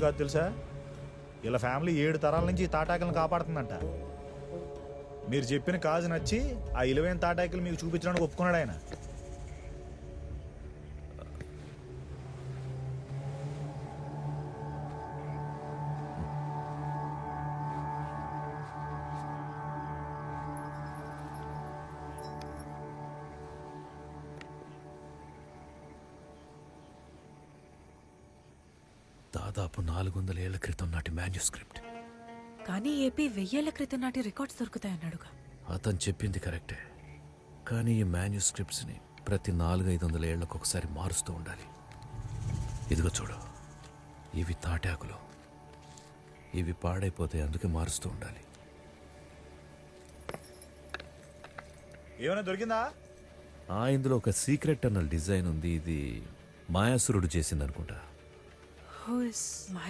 కాదు తెలుసా, ఇలా ఫ్యామిలీ 7 తరాల నుంచి ఈ తాటాకులను కాపాడుతుందంట. మీరు చెప్పిన కాజు నచ్చి ఆ ఇలువైన తాటాకులు మీకు చూపించడానికి ఒప్పుకున్నాడు ఆయన. దాదాపు 400 ఏళ్ల క్రితం నాటి మాన్యుస్క్రిప్ట్. కానీ ఏపీ 1000 ఏళ్ల క్రితం నాటి రికార్డ్స్ దొరుకుతాయన్నాడుగా. అతను చెప్పింది కరెక్టే, కానీ ఈ మాన్యుస్క్రిప్ట్స్ని ప్రతి 400-500 ఏళ్లకు ఒకసారి మారుస్తూ ఉండాలి. ఇదిగో చూడు, ఇవి తాటాకులు, ఇవి పాడైపోతే అందుకే మారుస్తూ ఉండాలి. ఏమైనా దొరికిందా? ఇందులో ఒక సీక్రెట్ టన్నల్ డిజైన్ ఉంది. ఇది మాయాసురుడు చేసింది అనుకుంటా. Who is